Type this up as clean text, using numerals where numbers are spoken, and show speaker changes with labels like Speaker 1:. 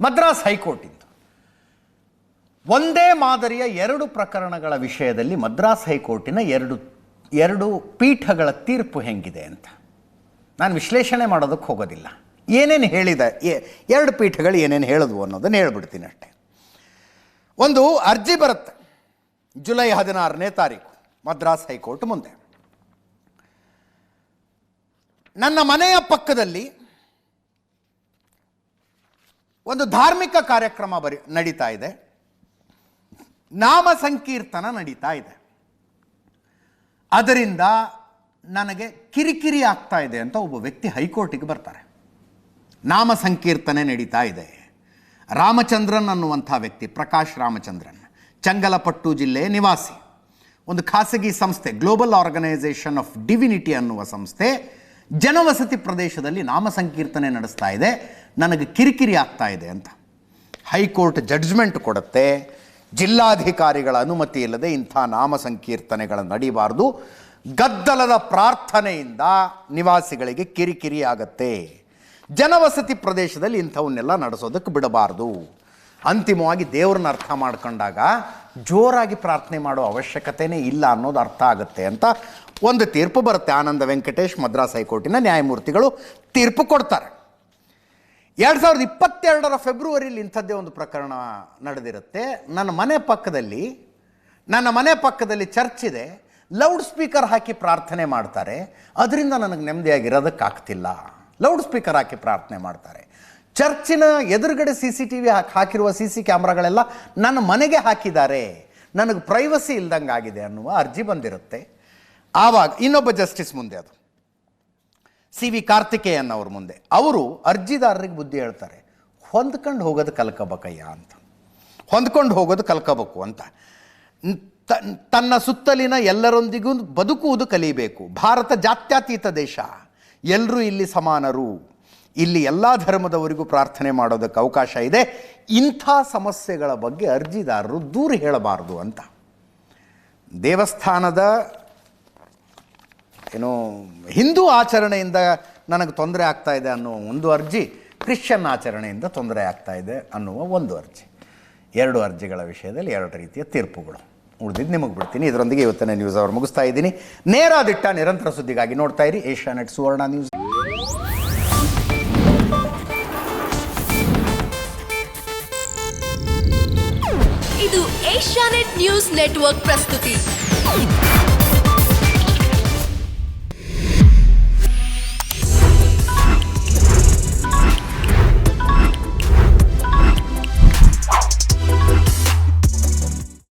Speaker 1: ಮದ್ರಾಸ್ ಹೈಕೋರ್ಟಿಂದ ಒಂದೇ ಮಾದರಿಯ 2 ಪ್ರಕರಣಗಳ ವಿಷಯದಲ್ಲಿ ಮದ್ರಾಸ್ ಹೈಕೋರ್ಟಿನ ಎರಡು ಪೀಠಗಳ ತೀರ್ಪು ಹೆಂಗಿದೆ ಅಂತ ನಾನು ವಿಶ್ಲೇಷಣೆ ಮಾಡೋದಕ್ಕೆ ಹೋಗೋದಿಲ್ಲ. ಏನೇನು ಹೇಳಿದ 2 ಪೀಠಗಳು ಏನೇನು ಹೇಳಿದ್ವು ಅನ್ನೋದನ್ನು ಹೇಳ್ಬಿಡ್ತೀನಿ ಅಷ್ಟೇ. ಒಂದು ಅರ್ಜಿ ಬರುತ್ತೆ ಜುಲೈ 16ನೇ ತಾರೀಕು ಮದ್ರಾಸ್ ಹೈಕೋರ್ಟ್ ಮುಂದೆ. ನನ್ನ ಮನೆಯ ಪಕ್ಕದಲ್ಲಿ ಒಂದು ಧಾರ್ಮಿಕ ಕಾರ್ಯಕ್ರಮ ನಡೀತಾ ಇದೆ, ನಾಮ ಸಂಕೀರ್ತನ ನಡೀತಾ ಇದೆ, ಅದರಿಂದ ನನಗೆ ಕಿರಿಕಿರಿ ಆಗ್ತಾ ಇದೆ ಅಂತ ಒಬ್ಬ ವ್ಯಕ್ತಿ ಹೈಕೋರ್ಟಿಗೆ ಬರ್ತಾರೆ. ನಾಮ ಸಂಕೀರ್ತನೆ ನಡೀತಾ ಇದೆ. ರಾಮಚಂದ್ರನ್ ಅನ್ನುವಂಥ ವ್ಯಕ್ತಿ, ಪ್ರಕಾಶ್ ರಾಮಚಂದ್ರನ್, ಚಂಗಲಪಟ್ಟು ಜಿಲ್ಲೆಯ ನಿವಾಸಿ. ಒಂದು ಖಾಸಗಿ ಸಂಸ್ಥೆ ಗ್ಲೋಬಲ್ ಆರ್ಗನೈಸೇಷನ್ ಆಫ್ ಡಿವಿನಿಟಿ ಅನ್ನುವ ಸಂಸ್ಥೆ ಜನವಸತಿ ಪ್ರದೇಶದಲ್ಲಿ ನಾಮ ಸಂಕೀರ್ತನೆ ನಡೆಸ್ತಾ ಇದೆ, ನನಗೆ ಕಿರಿಕಿರಿ ಆಗ್ತಾ ಇದೆ ಅಂತ ಹೈಕೋರ್ಟ್ ಜಡ್ಜ್ಮೆಂಟ್ ಕೊಡುತ್ತೆ. ಜಿಲ್ಲಾಧಿಕಾರಿಗಳ ಅನುಮತಿ ಇಲ್ಲದೆ ಇಂಥ ನಾಮ ಸಂಕೀರ್ತನೆಗಳು ನಡೀಬಾರ್ದು, ಗದ್ದಲದ ಪ್ರಾರ್ಥನೆಯಿಂದ ನಿವಾಸಿಗಳಿಗೆ ಕಿರಿಕಿರಿ ಆಗತ್ತೆ, ಜನವಸತಿ ಪ್ರದೇಶದಲ್ಲಿ ಇಂಥವನ್ನೆಲ್ಲ ನಡೆಸೋದಕ್ಕೆ ಬಿಡಬಾರ್ದು. ಅಂತಿಮವಾಗಿ ದೇವ್ರನ್ನ ಅರ್ಥ ಮಾಡ್ಕೊಂಡಾಗ ಜೋರಾಗಿ ಪ್ರಾರ್ಥನೆ ಮಾಡೋ ಅವಶ್ಯಕತೆಯೇ ಇಲ್ಲ ಅನ್ನೋದು ಅರ್ಥ ಆಗುತ್ತೆ ಅಂತ ಒಂದು ತೀರ್ಪು ಬರುತ್ತೆ. ಆನಂದ ವೆಂಕಟೇಶ್ ಮದ್ರಾಸ್ ಹೈಕೋರ್ಟಿನ ನ್ಯಾಯಮೂರ್ತಿಗಳು ತೀರ್ಪು ಕೊಡ್ತಾರೆ. 2022 ಫೆಬ್ರವರಿಲಿ ಇಂಥದ್ದೇ ಒಂದು ಪ್ರಕರಣ ನಡೆದಿರುತ್ತೆ. ನನ್ನ ಮನೆ ಪಕ್ಕದಲ್ಲಿ ಚರ್ಚ್ ಇದೆ, ಲೌಡ್ ಸ್ಪೀಕರ್ ಹಾಕಿ ಪ್ರಾರ್ಥನೆ ಮಾಡ್ತಾರೆ, ಅದರಿಂದ ನನಗೆ ನೆಮ್ಮದಿಯಾಗಿರೋದಕ್ಕಾಗ್ತಿಲ್ಲ. ಲೌಡ್ ಸ್ಪೀಕರ್ ಹಾಕಿ ಪ್ರಾರ್ಥನೆ ಮಾಡ್ತಾರೆ. ಚರ್ಚಿನ ಎದುರುಗಡೆ CCTV ಹಾಕಿರುವ CC ಕ್ಯಾಮ್ರಾಗಳೆಲ್ಲ ನನ್ನ ಮನೆಗೆ ಹಾಕಿದ್ದಾರೆ, ನನಗೆ ಪ್ರೈವಸಿ ಇಲ್ದಂಗೆ ಆಗಿದೆ ಅನ್ನುವ ಅರ್ಜಿ ಬಂದಿರುತ್ತೆ. ಆವಾಗ ಇನ್ನೊಬ್ಬ ಜಸ್ಟಿಸ್ ಮುಂದೆ, ಅದು CV ಕಾರ್ತಿಕೇಯನ್ ಅವ್ರ ಮುಂದೆ, ಅವರು ಅರ್ಜಿದಾರರಿಗೆ ಬುದ್ಧಿ ಹೇಳ್ತಾರೆ, ಹೊಂದ್ಕೊಂಡು ಹೋಗೋದು ಕಲ್ಕೋಬೇಕಯ್ಯ ಅಂತ, ಹೊಂದ್ಕೊಂಡು ಹೋಗೋದು ಕಲ್ಕೋಬೇಕು ಅಂತ. ತನ್ನ ಸುತ್ತಲಿನ ಎಲ್ಲರೊಂದಿಗೂ ಬದುಕುವುದು ಕಲಿಬೇಕು. ಭಾರತ ಜಾತ್ಯತೀತ ದೇಶ, ಎಲ್ಲರೂ ಇಲ್ಲಿ ಸಮಾನರು, ಇಲ್ಲಿ ಎಲ್ಲ ಧರ್ಮದವರಿಗೂ ಪ್ರಾರ್ಥನೆ ಮಾಡೋದಕ್ಕೆ ಅವಕಾಶ ಇದೆ. ಇಂಥ ಸಮಸ್ಯೆಗಳ ಬಗ್ಗೆ ಅರ್ಜಿದಾರರು ದೂರ ಹೇಳಬಾರ್ದು ಅಂತ. ದೇವಸ್ಥಾನದ ಹಿಂದೂ ಆಚರಣೆಯಿಂದ ನನಗೆ ತೊಂದರೆ ಆಗ್ತಾ ಇದೆ ಅನ್ನುವ ಒಂದು ಅರ್ಜಿ, ಕ್ರಿಶ್ಚಿಯನ್ ಆಚರಣೆಯಿಂದ ತೊಂದರೆ ಆಗ್ತಾ ಇದೆ ಅನ್ನುವ ಒಂದು ಅರ್ಜಿ, 2 ಅರ್ಜಿಗಳ ವಿಷಯದಲ್ಲಿ 2 ರೀತಿಯ ತೀರ್ಪುಗಳು. ಉಳಿದಿದ್ದು ನಿಮಗೆ ಬಿಡ್ತೀನಿ. ಇದರೊಂದಿಗೆ ಇವತ್ತಿನ ನ್ಯೂಸ್ ಅವರು ಮುಗಿಸ್ತಾ ಇದ್ದೀನಿ. ನೇರ ದಿಟ್ಟ ನಿರಂತರ ಸುದ್ದಿಗಾಗಿ ನೋಡ್ತಾ ಇರಿ ಏಷ್ಯಾನೆಟ್ ಸುವರ್ಣ ನ್ಯೂಸ್.
Speaker 2: ಇದು ಏಷ್ಯಾನೆಟ್ ನ್ಯೂಸ್ ನೆಟ್ವರ್ಕ್ ಪ್ರಸ್ತುತಿ.